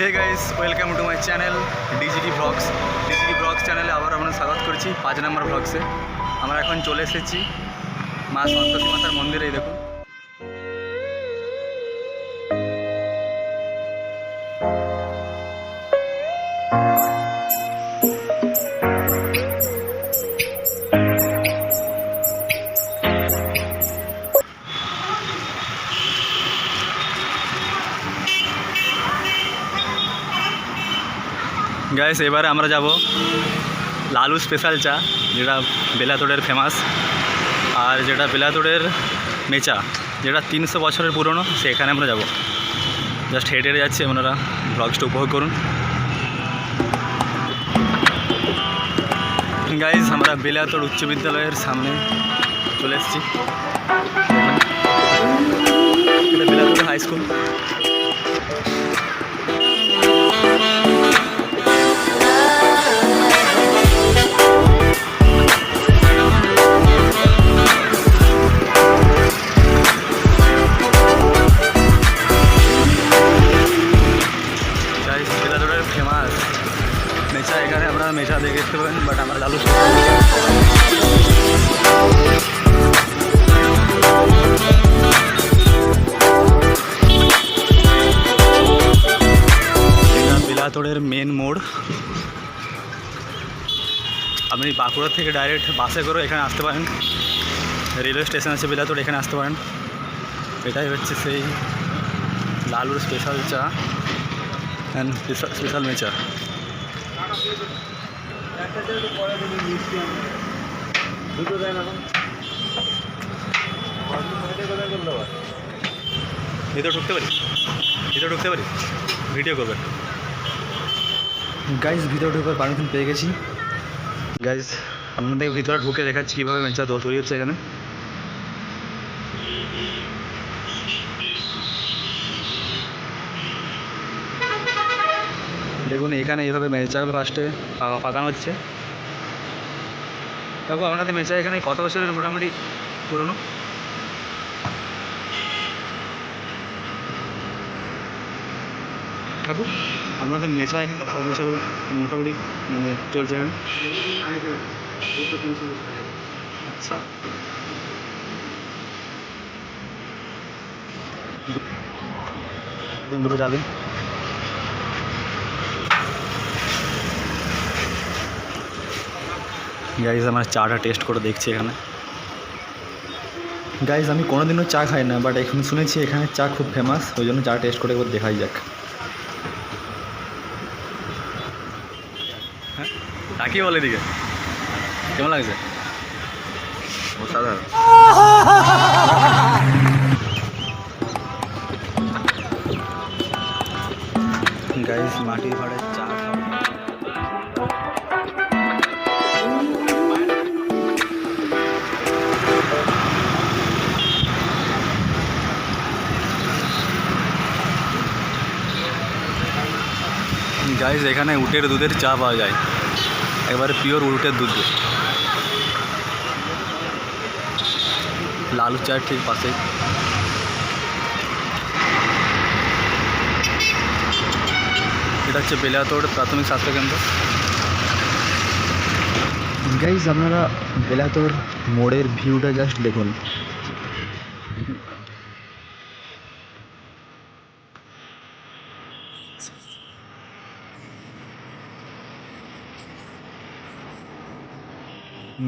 Hey guys, welcome to my channel ডিজিডি blogs চ্যানেলে আবার আমরা স্বাগত করছি 5 নম্বর ব্লগসে। আমরা এখন চলে এসেছি মা সন্তোষী মাতার মন্দিরে। এই দেখুন, গাইস এবারে আমরা যাব লালু স্পেশাল চা, যেটা বেলাতোড়ের ফেমাস, আর যেটা বেলাতোড়ের মেচা, যেটা 300 বছরের পুরনো, সেখানে আমরা যাব। জাস্ট হেঁটে হেঁটে যাচ্ছি, আপনারা ব্লগসটা উপভোগ করুন। গাইস আমরা বেলাতোড় উচ্চ বিদ্যালয়ের সামনে চলে এসেছি। এটা বেলাতোড় হাই স্কুল। ফেমাস মেচা, এখানে আপনারা মেচা দেখতে পাবেন, বাট আমরা লালু বেলাতোড়ের মেন মোড়। আপনি বাঁকুড়া থেকে ডাইরেক্ট বাসে করে এখানে আসতে পারেন, রেলওয়ে স্টেশন আছে বেলাতোড়, এখানে আসতে পারেন। এটাই হচ্ছে সেই লালুর স্পেশাল চা অ্যান্ড স্পেশাল মেচা। ভিতরে ঢুকতে পারি ভিডিও করবে। গাইজ ভিতরে ঢুকার পারমিশন পেয়ে গেছি। গাইজ আপনাদের ভিতরে ঢুকে দেখাচ্ছি কীভাবে মেচা তৈরি হচ্ছে এখানে। দেখুন এখানে এইভাবে মেচাগুলো ফার্স্টে পাকানো হচ্ছে। দেখো আপনাদের মেচা এখানে কত বছরের মোটামুটি পুরনো? কাকু আপনাদের মেচা এখানে কত বছর মোটামুটি চলছে এখানে? আচ্ছা, দুটো যাবে। গাইজ আমরা চাটা টেস্ট করে দেখছি এখানে। গাইজ আমি কোনোদিনও চা খাই না, বাট এখন শুনেছি এখানে চা খুব ফেমাস, ওই জন্য চা টেস্ট করে একবার দেখাই যাক। হ্যাঁ তাকিয়ে বলে দিকে কেমন লাগছে? অসাধারণ। গাইজ মাটির ভাড়ের চা গাইজ এখানে উটের দুধের চা পাওয়া যায়, একেবারে পিওর উটের দুধ। লালু চায়ের ঠিক পাশে। এটা হচ্ছে বেলাতোড় প্রাথমিক স্বাস্থ্যকেন্দ্র। গাইজ আপনারা বেলাতোড় মোড়ের ভিউটা জাস্ট দেখুন।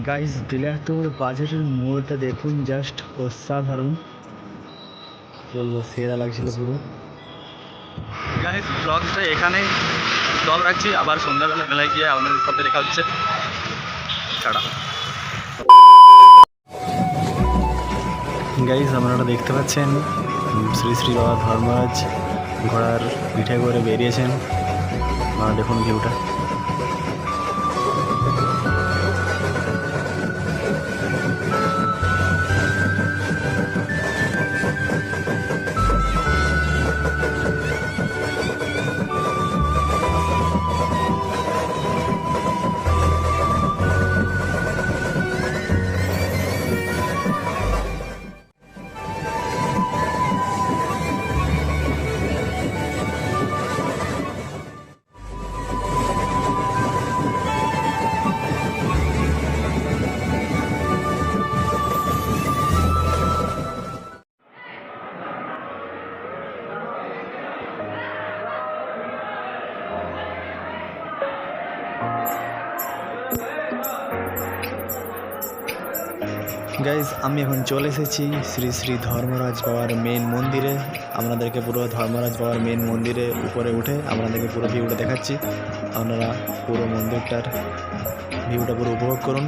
গাইজ বেলাতোড় বাজারের মোড়টা দেখুন, জাস্ট অসাধারণ বলবো, সেরা লাগছিল পুরো। গাইজ ব্লগটা এখানেই স্টপ রাখছি, আবার সন্ধ্যাবেলা মেলায় গিয়ে আপনাদের সাথে দেখা হচ্ছে। টাটা। গাইজ আপনারা দেখতে পাচ্ছেন শ্রী শ্রী বাবা ধর্মরাজ ঘোড়ার পিঠে করে বেরিয়েছেন। দেখুন ভিউটা। গাইজ আমি এখন চলে এসেছি শ্রী শ্রী ধর্মরাজ বাবার মেন মন্দিরে। আপনাদেরকে পুরো ধর্মরাজ বাবার মেন মন্দিরে উপরে উঠে আপনাদেরকে পুরো ভিউটা দেখাচ্ছি। আপনারা পুরো মন্দিরটার ভিউটা পুরো উপভোগ করুন।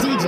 DJ.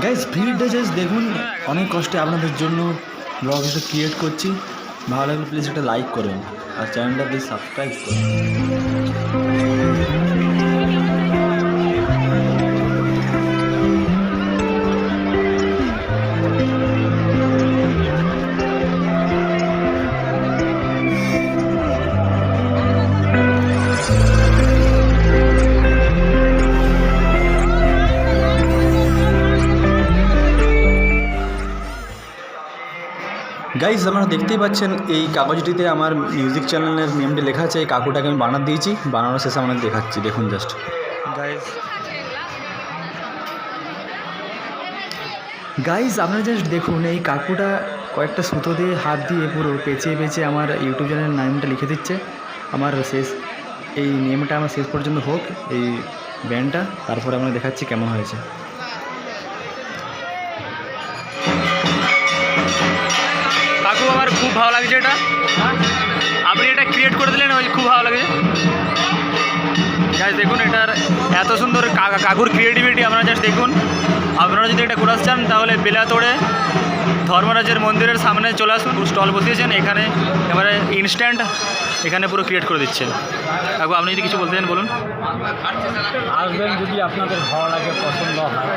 গাইজ ভিডিওটা জাস্ট দেখুন, অনেক কষ্টে আপনাদের জন্য ব্লগ একটা ক্রিয়েট করছি। ভালো লাগলে প্লিজ একটা লাইক করুন আর চ্যানেলটা প্লিজ সাবস্ক্রাইব করুন। গাইজ আপনারা দেখতেই পাচ্ছেন এই কাগজটিতে আমার মিউজিক চ্যানেলের নেমটি লেখা আছে। এই কাকুটাকে আমি বানাতে দিয়েছি, বানানোর শেষে আপনাদের দেখাচ্ছি, দেখুন জাস্ট। গাইজ আপনারা জাস্ট দেখুন, এই কাকুটা কয়েকটা সুতো দিয়ে হাত দিয়ে পুরো পেঁচিয়ে পেঁচিয়ে আমার ইউটিউব চ্যানেলের নামটা লিখে দিচ্ছে। আমার শেষ এই নেমটা আমার শেষ পর্যন্ত হোক এই ব্যান্ডটা, তারপরে আমরা দেখাচ্ছি কেমন হয়েছে। কাকু আমার খুব ভালো লাগছে, এটা আপনি এটা ক্রিয়েট করে দিলেন, ওই খুব ভালো লাগছে। জাস্ট দেখুন এটার এত সুন্দর কাকুর ক্রিয়েটিভিটি আপনারা জাস্ট দেখুন। আপনারা যদি এটা ঘোরাতে চান তাহলে বেলাতোড়ে ধর্মরাজের মন্দিরের সামনে চলে আসুন, স্টল বসিয়েছেন এখানে, এবারে ইনস্ট্যান্ট এখানে পুরো ক্রিয়েট করে দিচ্ছেন। কাকু আপনি যদি কিছু বলতে চান বলুন। আসবেন যদি আপনাদের ভালো লাগে, পছন্দ হয়।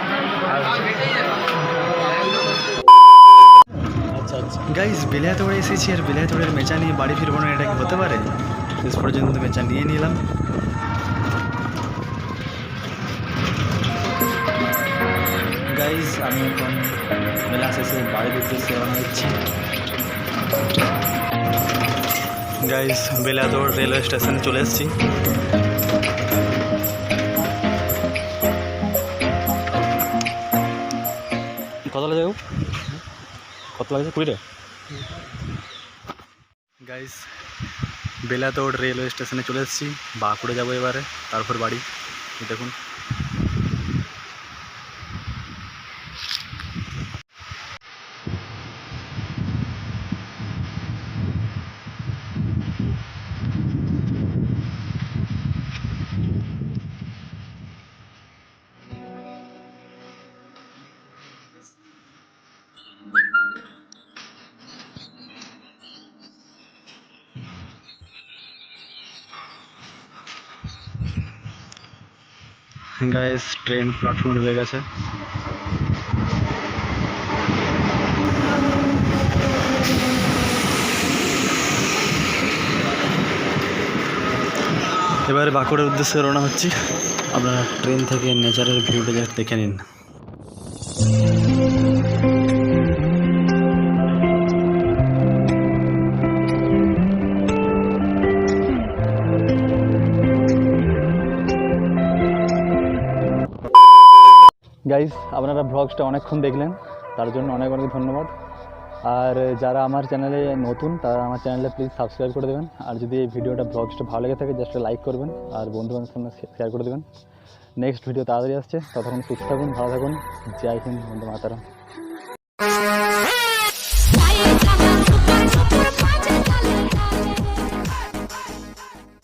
আচ্ছা আচ্ছা গাইজ বেলাতোড়ে এসেছি আর বেলাতোড়ের মেচা নিয়ে বাড়ি ফিরবো না, এটা কি হতে পারে? শেষ পর্যন্ত মেচা নিয়ে নিলাম। গাইজ আমি এখন মেলা শেষে বাড়ির উদ্দেশ্যে রওনা দিচ্ছি। গাইজ বেলাতোড় রেলওয়ে স্টেশনে চলে এসেছি। কত লাগে কত লাগছে? 20 টাকা। গাইজ বেলাতোড় রেলওয়ে স্টেশনে চলে এসেছি, বাঁকুড়ে যাবো এবারে, তারপর বাড়ি। দেখুন গাইস ট্রেন প্ল্যাটফর্মে ঢুকে গেছে। এবারে বাঁকুড়ার উদ্দেশ্যে রওনা হচ্ছি। আপনারা ট্রেন থেকে নেচারের ভিউটা জাস্ট দেখে নিন। গাইজ আপনারা ব্লগসটা অনেকক্ষণ দেখলেন, তার জন্য অনেক অনেক ধন্যবাদ। আর যারা আমার চ্যানেলে নতুন তারা আমার চ্যানেলে প্লিজ সাবস্ক্রাইব করে দেবেন। আর যদি এই ভিডিওটা ব্লগসটা ভালো লেগে থাকে জাস্ট লাইক করবেন আর বন্ধুবান্ধবের সঙ্গে শেয়ার করে দেবেন। নেক্সট ভিডিও তাড়াতাড়ি আসছে, ততক্ষণ সুস্থ থাকুন, ভালো থাকুন। জয় হিন্দ, বন্দে মাতরম।